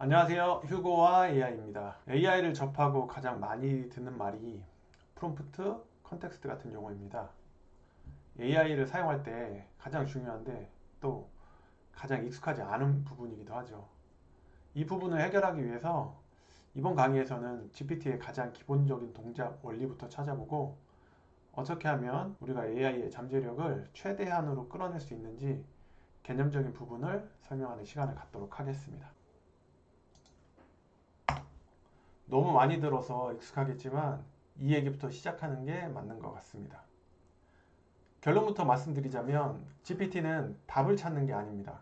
안녕하세요. 휴고와 AI입니다. AI를 접하고 가장 많이 듣는 말이 프롬프트, 컨텍스트 같은 용어입니다. AI를 사용할 때 가장 중요한데 또 가장 익숙하지 않은 부분이기도 하죠. 이 부분을 해결하기 위해서 이번 강의에서는 GPT의 가장 기본적인 동작 원리부터 찾아보고 어떻게 하면 우리가 AI의 잠재력을 최대한으로 끌어낼 수 있는지 개념적인 부분을 설명하는 시간을 갖도록 하겠습니다. 너무 많이 들어서 익숙하겠지만 이 얘기부터 시작하는 게 맞는 것 같습니다. 결론부터 말씀드리자면 GPT는 답을 찾는 게 아닙니다.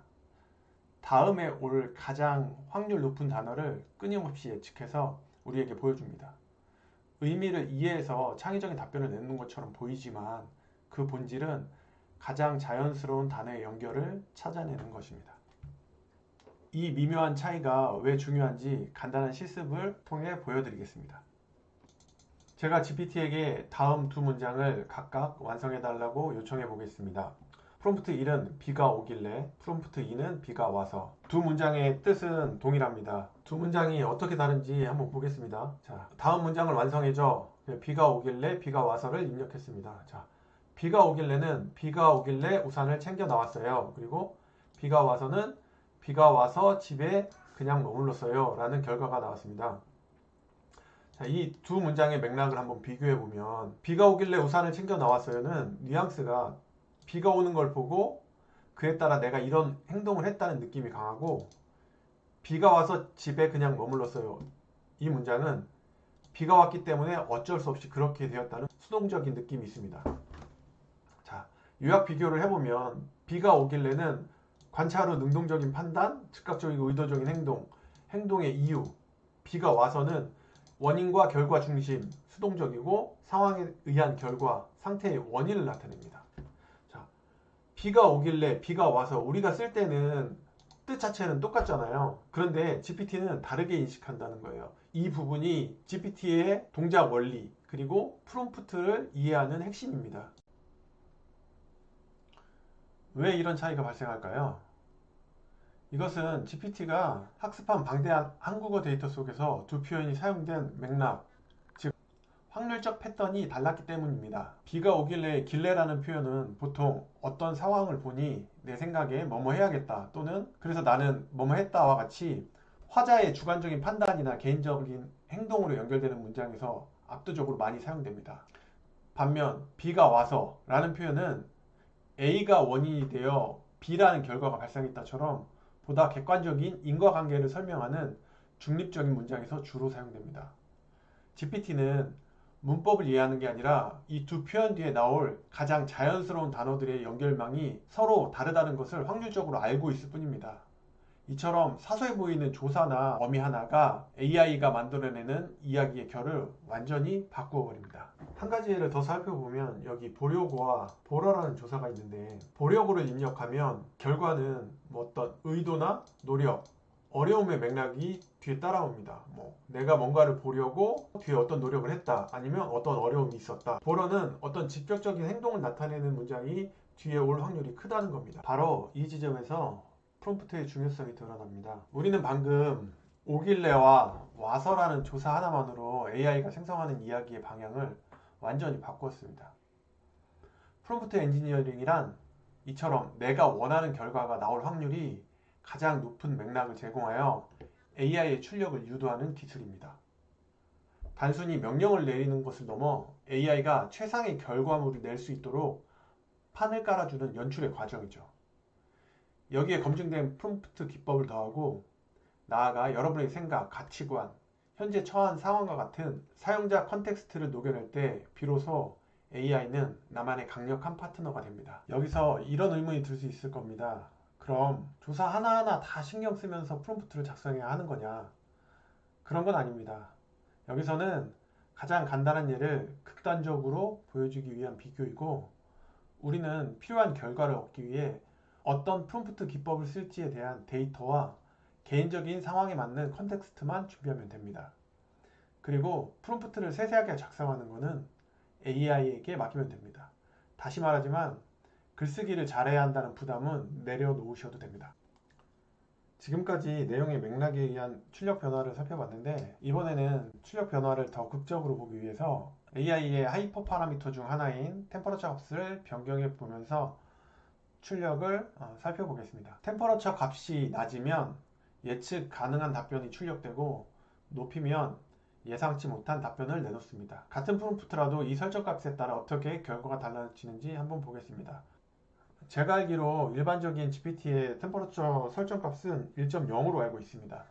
다음에 올 가장 확률 높은 단어를 끊임없이 예측해서 우리에게 보여줍니다. 의미를 이해해서 창의적인 답변을 내는 것처럼 보이지만 그 본질은 가장 자연스러운 단어의 연결을 찾아내는 것입니다. 이 미묘한 차이가 왜 중요한지 간단한 실습을 통해 보여드리겠습니다. 제가 GPT에게 다음 두 문장을 각각 완성해 달라고 요청해 보겠습니다. 프롬프트 1은 비가 오길래, 프롬프트 2는 비가 와서. 두 문장의 뜻은 동일합니다. 두 문장이 어떻게 다른지 한번 보겠습니다. 자, 다음 문장을 완성해줘. 비가 오길래, 비가 와서를 입력했습니다. 자, 비가 오길래는 비가 오길래 우산을 챙겨 나왔어요. 그리고 비가 와서는 비가 와서 집에 그냥 머물렀어요. 라는 결과가 나왔습니다. 자, 이 두 문장의 맥락을 한번 비교해 보면 비가 오길래 우산을 챙겨 나왔어요는 뉘앙스가 비가 오는 걸 보고 그에 따라 내가 이런 행동을 했다는 느낌이 강하고 비가 와서 집에 그냥 머물렀어요. 이 문장은 비가 왔기 때문에 어쩔 수 없이 그렇게 되었다는 수동적인 느낌이 있습니다. 자, 요약 비교를 해보면 비가 오길래는 관찰 후 능동적인 판단, 즉각적이고 의도적인 행동, 행동의 이유. 비가 와서는 원인과 결과 중심, 수동적이고 상황에 의한 결과, 상태의 원인을 나타냅니다. 자, 비가 오길래 비가 와서 우리가 쓸 때는 뜻 자체는 똑같잖아요. 그런데 GPT는 다르게 인식한다는 거예요. 이 부분이 GPT의 동작 원리 그리고 프롬프트를 이해하는 핵심입니다. 왜 이런 차이가 발생할까요? 이것은 GPT가 학습한 방대한 한국어 데이터 속에서 두 표현이 사용된 맥락, 즉 확률적 패턴이 달랐기 때문입니다. 비가 오길래 길래라는 표현은 보통 어떤 상황을 보니 내 생각에 뭐뭐 해야겠다 또는 그래서 나는 뭐뭐 했다와 같이 화자의 주관적인 판단이나 개인적인 행동으로 연결되는 문장에서 압도적으로 많이 사용됩니다. 반면 비가 와서 라는 표현은 A가 원인이 되어 B라는 결과가 발생했다처럼 보다 객관적인 인과관계를 설명하는 중립적인 문장에서 주로 사용됩니다. GPT는 문법을 이해하는 게 아니라 이 두 표현 뒤에 나올 가장 자연스러운 단어들의 연결망이 서로 다르다는 것을 확률적으로 알고 있을 뿐입니다. 이처럼 사소해 보이는 조사나 어미 하나가 AI가 만들어내는 이야기의 결을 완전히 바꾸어 버립니다. 한 가지 예를 더 살펴보면 여기 보려고와 보러라는 조사가 있는데 보려고를 입력하면 결과는 뭐 어떤 의도나 노력, 어려움의 맥락이 뒤에 따라옵니다. 내가 뭔가를 보려고 뒤에 어떤 노력을 했다 아니면 어떤 어려움이 있었다. 보러는 어떤 직접적인 행동을 나타내는 문장이 뒤에 올 확률이 크다는 겁니다. 바로 이 지점에서 프롬프트의 중요성이 드러납니다. 우리는 방금 오길래와 와서라는 조사 하나만으로 AI가 생성하는 이야기의 방향을 완전히 바꿨습니다. 프롬프트 엔지니어링이란 이처럼 내가 원하는 결과가 나올 확률이 가장 높은 맥락을 제공하여 AI의 출력을 유도하는 기술입니다. 단순히 명령을 내리는 것을 넘어 AI가 최상의 결과물을 낼 수 있도록 판을 깔아주는 연출의 과정이죠. 여기에 검증된 프롬프트 기법을 더하고 나아가 여러분의 생각, 가치관, 현재 처한 상황과 같은 사용자 컨텍스트를 녹여낼 때 비로소 AI는 나만의 강력한 파트너가 됩니다. 여기서 이런 의문이 들 수 있을 겁니다. 그럼 조사 하나하나 다 신경 쓰면서 프롬프트를 작성해야 하는 거냐? 그런 건 아닙니다. 여기서는 가장 간단한 예를 극단적으로 보여주기 위한 비교이고 우리는 필요한 결과를 얻기 위해 어떤 프롬프트 기법을 쓸지에 대한 데이터와 개인적인 상황에 맞는 컨텍스트만 준비하면 됩니다. 그리고 프롬프트를 세세하게 작성하는 것은 AI에게 맡기면 됩니다. 다시 말하지만 글쓰기를 잘해야 한다는 부담은 내려놓으셔도 됩니다. 지금까지 내용의 맥락에 의한 출력 변화를 살펴봤는데 이번에는 출력 변화를 더 극적으로 보기 위해서 AI의 하이퍼 파라미터 중 하나인 템퍼러처 값을 변경해 보면서 출력을 살펴보겠습니다. 템퍼러처 값이 낮으면 예측 가능한 답변이 출력되고 높이면 예상치 못한 답변을 내놓습니다. 같은 프롬프트라도 이 설정 값에 따라 어떻게 결과가 달라지는지 한번 보겠습니다. 제가 알기로 일반적인 GPT의 템퍼러처 설정 값은 1.0으로 알고 있습니다.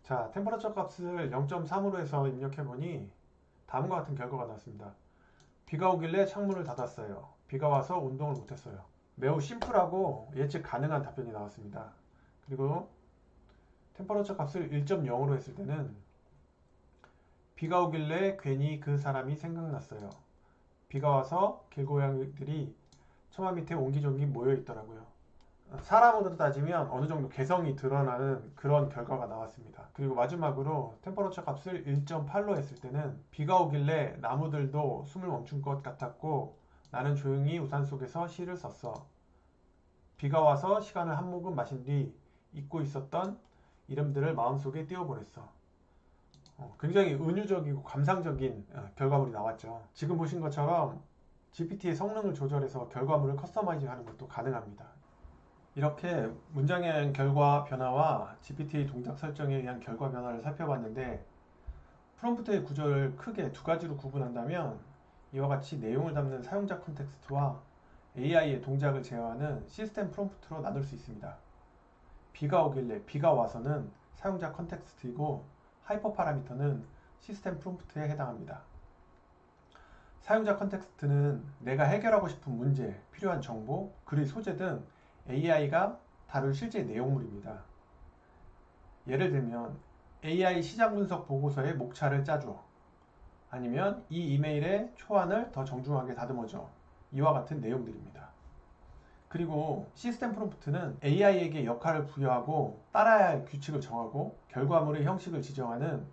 자, 템퍼러처 값을 0.3으로 해서 입력해보니 다음과 같은 결과가 나왔습니다. 비가 오길래 창문을 닫았어요. 비가 와서 운동을 못했어요. 매우 심플하고 예측 가능한 답변이 나왔습니다. 그리고 템퍼러처 값을 1.0으로 했을 때는 비가 오길래 괜히 그 사람이 생각났어요. 비가 와서 길고양이들이 처마 밑에 옹기종기 모여 있더라고요. 사람으로 따지면 어느 정도 개성이 드러나는 그런 결과가 나왔습니다. 그리고 마지막으로 템퍼러처 값을 1.8로 했을 때는 비가 오길래 나무들도 숨을 멈춘 것 같았고 나는 조용히 우산 속에서 시를 썼어. 비가 와서 시간을 한 모금 마신 뒤 잊고 있었던 이름들을 마음속에 띄워보냈어. 굉장히 은유적이고 감상적인 결과물이 나왔죠. 지금 보신 것처럼 GPT의 성능을 조절해서 결과물을 커스터마이징 하는 것도 가능합니다. 이렇게 문장의 결과 변화와 GPT의 동작 설정에 의한 결과 변화를 살펴봤는데 프롬프트의 구조를 크게 두 가지로 구분한다면 이와 같이 내용을 담는 사용자 컨텍스트와 AI의 동작을 제어하는 시스템 프롬프트로 나눌 수 있습니다. 비가 오길래 비가 와서는 사용자 컨텍스트이고 하이퍼 파라미터는 시스템 프롬프트에 해당합니다. 사용자 컨텍스트는 내가 해결하고 싶은 문제, 필요한 정보, 글의 소재 등 AI가 다룰 실제 내용물입니다. 예를 들면 AI 시장 분석 보고서의 목차를 짜줘. 아니면 이 이메일의 초안을 더 정중하게 다듬어줘. 이와 같은 내용들입니다. 그리고 시스템 프롬프트는 AI에게 역할을 부여하고 따라야 할 규칙을 정하고 결과물의 형식을 지정하는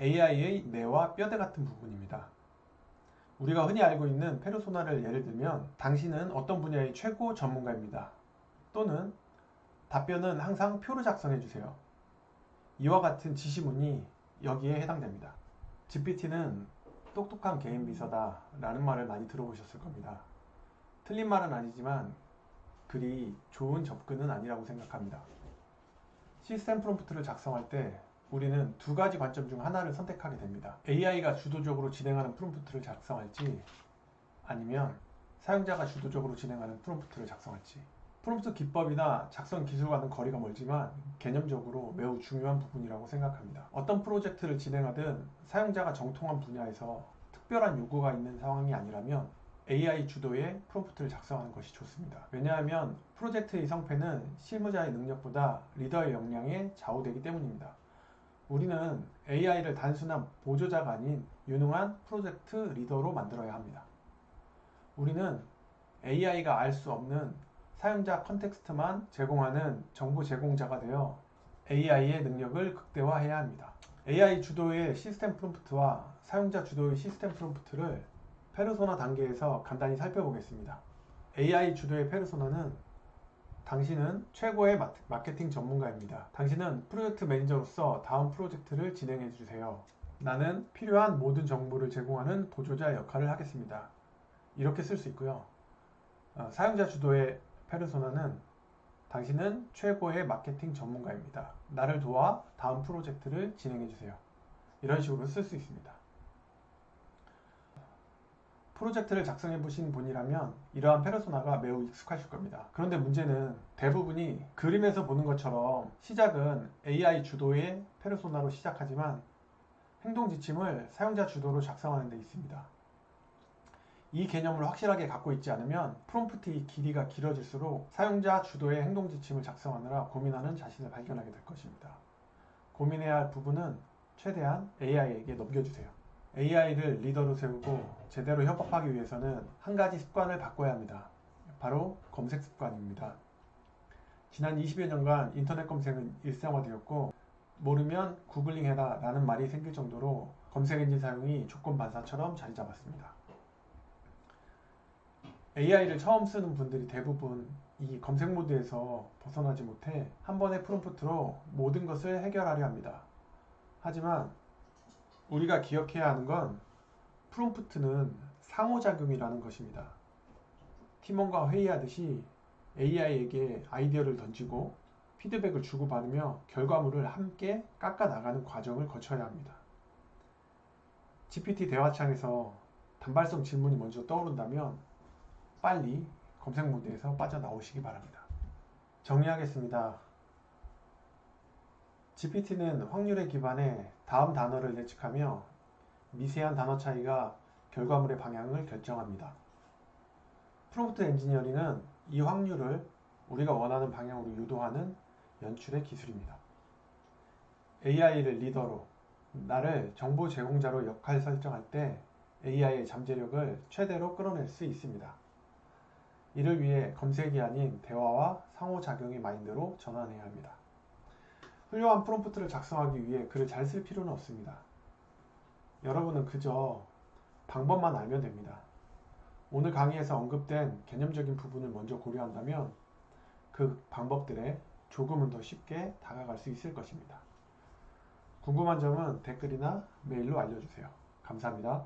AI의 뇌와 뼈대 같은 부분입니다. 우리가 흔히 알고 있는 페르소나를 예를 들면 당신은 어떤 분야의 최고 전문가입니다. 또는 답변은 항상 표로 작성해 주세요. 이와 같은 지시문이 여기에 해당됩니다. GPT는 똑똑한 개인 비서다 라는 말을 많이 들어보셨을 겁니다. 틀린 말은 아니지만 그리 좋은 접근은 아니라고 생각합니다. 시스템 프롬프트를 작성할 때 우리는 두 가지 관점 중 하나를 선택하게 됩니다. AI가 주도적으로 진행하는 프롬프트를 작성할지 아니면 사용자가 주도적으로 진행하는 프롬프트를 작성할지. 프롬프트 기법이나 작성 기술과는 거리가 멀지만 개념적으로 매우 중요한 부분이라고 생각합니다. 어떤 프로젝트를 진행하든 사용자가 정통한 분야에서 특별한 요구가 있는 상황이 아니라면 AI 주도의 프롬프트를 작성하는 것이 좋습니다. 왜냐하면 프로젝트의 성패는 실무자의 능력보다 리더의 역량에 좌우되기 때문입니다. 우리는 AI를 단순한 보조자가 아닌 유능한 프로젝트 리더로 만들어야 합니다. 우리는 AI가 알 수 없는 사용자 컨텍스트만 제공하는 정보 제공자가 되어 AI의 능력을 극대화해야 합니다. AI 주도의 시스템 프롬프트와 사용자 주도의 시스템 프롬프트를 페르소나 단계에서 간단히 살펴보겠습니다. AI 주도의 페르소나는 당신은 최고의 마케팅 전문가입니다. 당신은 프로젝트 매니저로서 다음 프로젝트를 진행해 주세요. 나는 필요한 모든 정보를 제공하는 보조자 역할을 하겠습니다. 이렇게 쓸 수 있고요. 사용자 주도의 페르소나는 당신은 최고의 마케팅 전문가입니다. 나를 도와 다음 프로젝트를 진행해 주세요. 이런 식으로 쓸 수 있습니다. 프로젝트를 작성해 보신 분이라면 이러한 페르소나가 매우 익숙하실 겁니다. 그런데 문제는 대부분이 그림에서 보는 것처럼 시작은 AI 주도의 페르소나로 시작하지만 행동 지침을 사용자 주도로 작성하는 데 있습니다. 이 개념을 확실하게 갖고 있지 않으면 프롬프트의 길이가 길어질수록 사용자 주도의 행동 지침을 작성하느라 고민하는 자신을 발견하게 될 것입니다. 고민해야 할 부분은 최대한 AI에게 넘겨주세요. AI를 리더로 세우고 제대로 협업하기 위해서는 한 가지 습관을 바꿔야 합니다. 바로 검색 습관입니다. 지난 20여 년간 인터넷 검색은 일상화되었고 모르면 구글링 해라 라는 말이 생길 정도로 검색 엔진 사용이 조건 반사처럼 자리 잡았습니다. AI를 처음 쓰는 분들이 대부분 이 검색 모드에서 벗어나지 못해 한 번의 프롬프트로 모든 것을 해결하려 합니다. 하지만 우리가 기억해야 하는 건 프롬프트는 상호작용이라는 것입니다. 팀원과 회의하듯이 AI에게 아이디어를 던지고 피드백을 주고받으며 결과물을 함께 깎아 나가는 과정을 거쳐야 합니다. GPT 대화창에서 단발성 질문이 먼저 떠오른다면 빨리 검색 모드에서 빠져나오시기 바랍니다. 정리하겠습니다. GPT는 확률에 기반해 다음 단어를 예측하며 미세한 단어 차이가 결과물의 방향을 결정합니다. 프롬프트 엔지니어링은 이 확률을 우리가 원하는 방향으로 유도하는 연출의 기술입니다. AI를 리더로, 나를 정보 제공자로 역할 설정할 때 AI의 잠재력을 최대로 끌어낼 수 있습니다. 이를 위해 검색이 아닌 대화와 상호작용의 마인드로 전환해야 합니다. 훌륭한 프롬프트를 작성하기 위해 글을 잘 쓸 필요는 없습니다. 여러분은 그저 방법만 알면 됩니다. 오늘 강의에서 언급된 개념적인 부분을 먼저 고려한다면 그 방법들에 조금은 더 쉽게 다가갈 수 있을 것입니다. 궁금한 점은 댓글이나 메일로 알려주세요. 감사합니다.